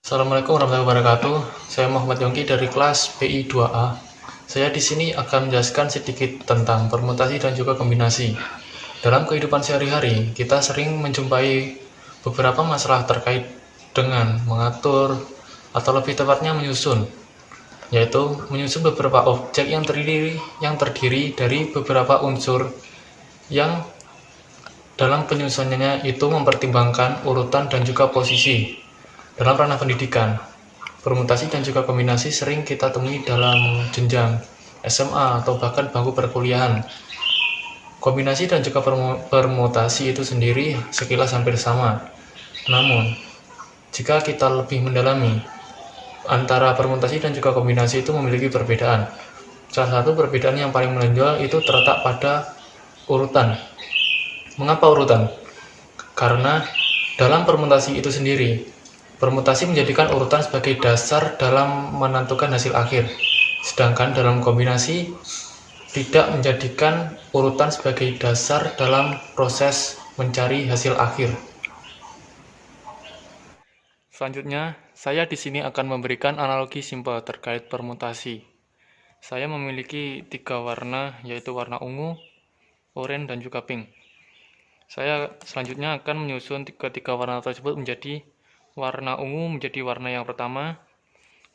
Assalamualaikum warahmatullahi wabarakatuh. Saya Muhammad Yongki dari kelas PI 2A. Saya di sini akan menjelaskan sedikit tentang permutasi dan juga kombinasi. Dalam kehidupan sehari-hari, kita sering menjumpai beberapa masalah terkait dengan mengatur atau lebih tepatnya menyusun, yaitu menyusun beberapa objek yang terdiri dari beberapa unsur yang dalam penyusunannya itu mempertimbangkan urutan dan juga posisi. Dalam ranah pendidikan, permutasi dan juga kombinasi sering kita temui dalam jenjang SMA atau bahkan bangku perkuliahan. Kombinasi dan juga permutasi itu sendiri sekilas hampir sama. Namun, jika kita lebih mendalami, antara permutasi dan juga kombinasi itu memiliki perbedaan. Salah satu perbedaan yang paling menonjol itu terletak pada urutan. Mengapa urutan? Karena dalam permutasi itu sendiri, permutasi menjadikan urutan sebagai dasar dalam menentukan hasil akhir, sedangkan dalam kombinasi tidak menjadikan urutan sebagai dasar dalam proses mencari hasil akhir. Selanjutnya, saya di sini akan memberikan analogi simpel terkait permutasi. Saya memiliki 3 warna, yaitu warna ungu, oranye, dan juga pink. Saya selanjutnya akan menyusun ketiga warna tersebut menjadi warna ungu menjadi warna yang pertama,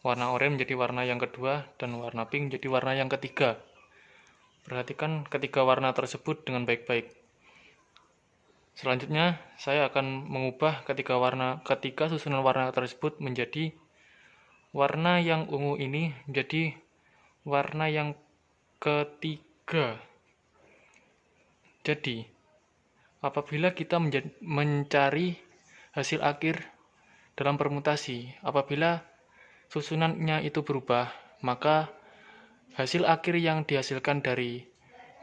warna oranye menjadi warna yang kedua, dan warna pink menjadi warna yang ketiga. Perhatikan ketiga warna tersebut dengan baik-baik. Selanjutnya, saya akan mengubah ketiga susunan warna tersebut menjadi warna yang ungu ini menjadi warna yang ketiga. Jadi, apabila kita mencari hasil akhir dalam permutasi, apabila susunannya itu berubah, maka hasil akhir yang dihasilkan dari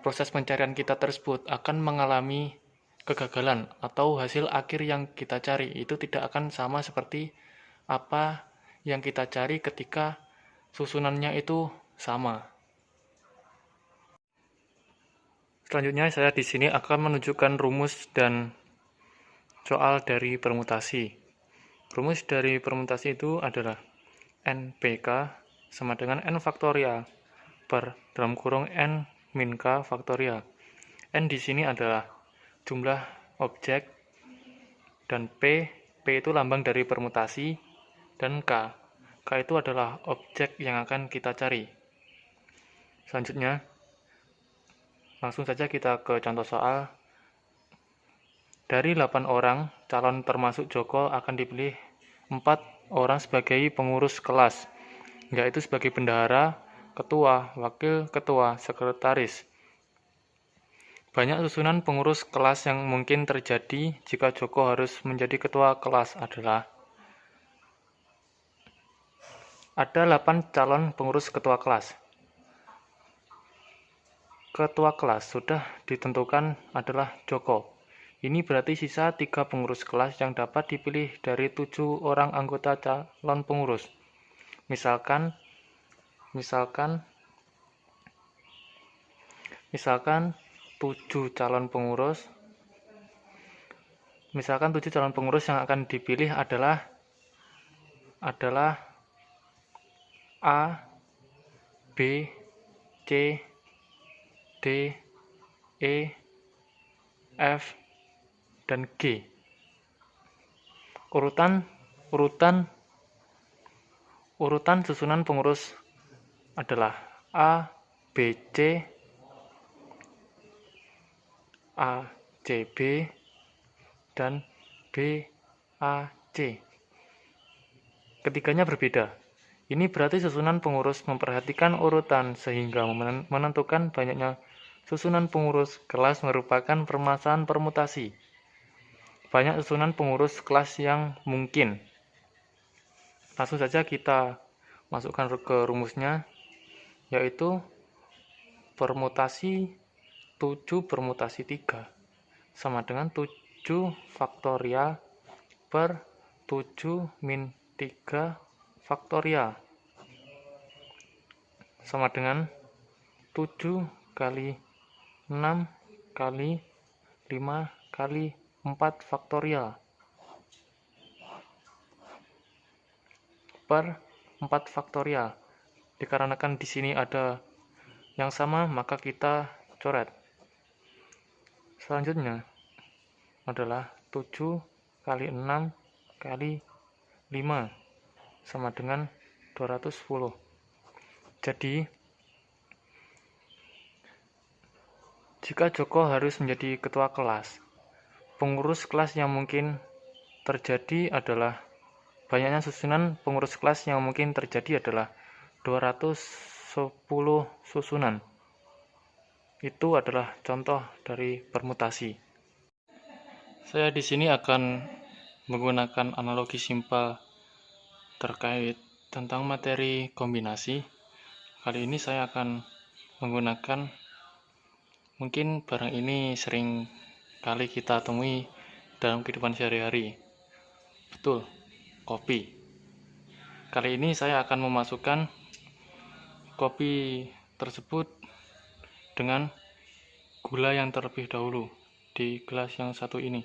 proses pencarian kita tersebut akan mengalami kegagalan, atau hasil akhir yang kita cari itu tidak akan sama seperti apa yang kita cari ketika susunannya itu sama. Selanjutnya saya di sini akan menunjukkan rumus dan soal dari permutasi. Rumus dari permutasi itu adalah NPK sama dengan N faktorial per dalam kurung N min K faktorial. N di sini adalah jumlah objek, dan P itu lambang dari permutasi, dan K itu adalah objek yang akan kita cari. Selanjutnya, langsung saja kita ke contoh soal. Dari 8 orang calon termasuk Joko akan dipilih 4 orang sebagai pengurus kelas, yaitu sebagai bendahara, ketua, wakil ketua, sekretaris. Banyak susunan pengurus kelas yang mungkin terjadi jika Joko harus menjadi ketua kelas adalah: ada 8 calon pengurus ketua kelas. Ketua kelas sudah ditentukan adalah Joko. Ini berarti sisa 3 pengurus kelas yang dapat dipilih dari 7 orang anggota calon pengurus. Misalkan 7 calon pengurus. Misalkan 7 calon pengurus yang akan dipilih adalah A, B, C, D, E, F, dan G. Urutan susunan pengurus adalah A, B, C, A, C, B, dan B, A, C. Ketiganya berbeda. Ini berarti susunan pengurus memperhatikan urutan sehingga menentukan banyaknya susunan pengurus kelas merupakan permasalahan permutasi. Banyak susunan pengurus kelas yang mungkin. Langsung saja kita masukkan ke rumusnya, yaitu permutasi 7 permutasi 3 sama dengan 7 faktorial per 7 min 3 faktorial sama dengan 7 kali 6 kali 5 kali 4 faktorial. per 4 faktorial. Dikarenakan di sini ada yang sama, maka kita coret. Selanjutnya adalah 7 kali 6 kali 5 sama dengan 210. Jadi, jika Joko harus menjadi ketua kelas, pengurus kelas yang mungkin terjadi adalah banyaknya susunan pengurus kelas yang mungkin terjadi adalah 210 susunan. Itu adalah contoh dari permutasi. Saya di sini akan menggunakan analogi simpel terkait tentang materi kombinasi. Kali ini saya akan menggunakan, mungkin barang ini sering kali kita temui dalam kehidupan sehari-hari. Betul, kopi. Kali ini saya akan memasukkan kopi tersebut dengan gula yang terlebih dahulu di gelas yang satu ini.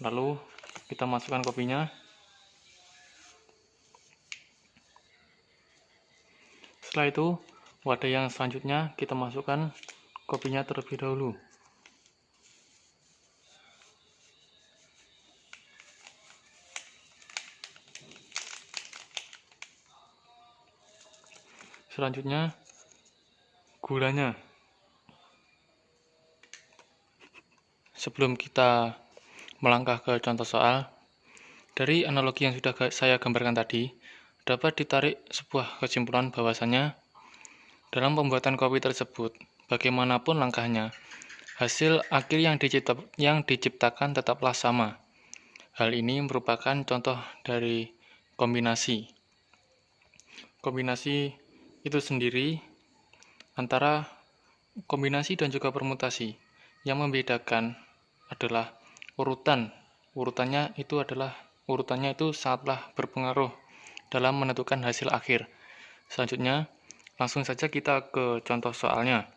Lalu kita masukkan kopinya. Setelah itu, wadah yang selanjutnya kita masukkan kopinya terlebih dahulu. Selanjutnya, gulanya. Sebelum kita melangkah ke contoh soal, dari analogi yang sudah saya gambarkan tadi, dapat ditarik sebuah kesimpulan bahwasanya dalam pembuatan kopi tersebut, bagaimanapun langkahnya, hasil akhir yang diciptakan tetaplah sama. Hal ini merupakan contoh dari kombinasi. Kombinasi itu sendiri antara kombinasi dan juga permutasi. Yang membedakan adalah urutannya itu sangatlah berpengaruh dalam menentukan hasil akhir. Selanjutnya, langsung saja kita ke contoh soalnya.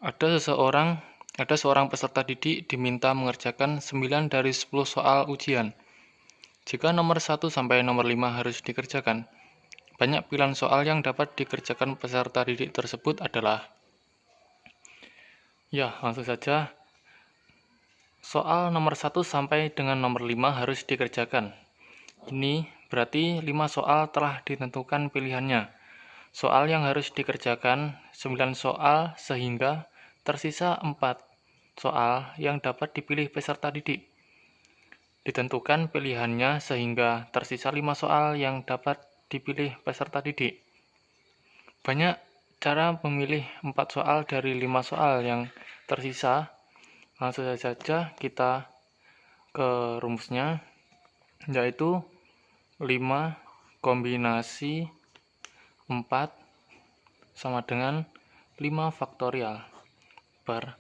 Ada seorang peserta didik diminta mengerjakan 9 dari 10 soal ujian. Jika nomor 1 sampai nomor 5 harus dikerjakan, banyak pilihan soal yang dapat dikerjakan peserta didik tersebut adalah, langsung saja, soal nomor 1 sampai dengan nomor 5 harus dikerjakan. Ini berarti 5 soal telah ditentukan pilihannya. Soal yang harus dikerjakan 9 soal sehingga tersisa 4 soal yang dapat dipilih peserta didik. Ditentukan pilihannya sehingga tersisa 5 soal yang dapat dipilih peserta didik. Banyak cara memilih 4 soal dari 5 soal yang tersisa. Langsung saja kita ke rumusnya, yaitu 5 kombinasi 4 sama dengan 5 faktorial per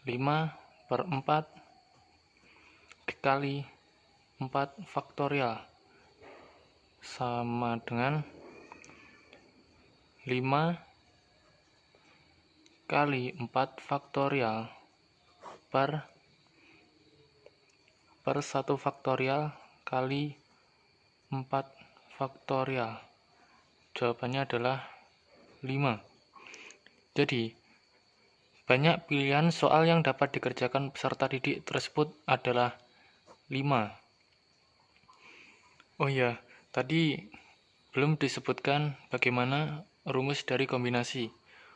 5 per 4 dikali 4 faktorial sama dengan 5 kali 4 faktorial per 1 faktorial kali 4 faktorial. Jawabannya adalah 5. Jadi, banyak pilihan soal yang dapat dikerjakan peserta didik tersebut adalah 5. Oh ya, tadi belum disebutkan bagaimana rumus dari kombinasi.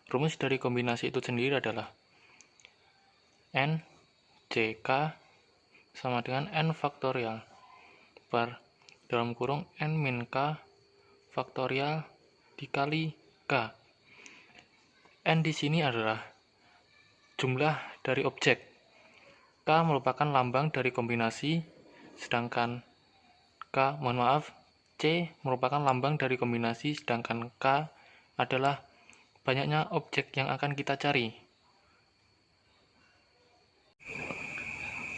Rumus dari kombinasi itu sendiri adalah N JK sama dengan N faktorial per dalam kurung N min K faktorial dikali K. N di sini adalah jumlah dari objek. K merupakan lambang dari kombinasi, sedangkan C merupakan lambang dari kombinasi, sedangkan K adalah banyaknya objek yang akan kita cari.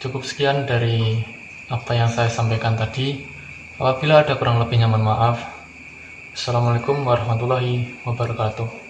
Cukup sekian dari apa yang saya sampaikan tadi. Apabila ada kurang lebihnya mohon maaf. Assalamualaikum warahmatullahi wabarakatuh.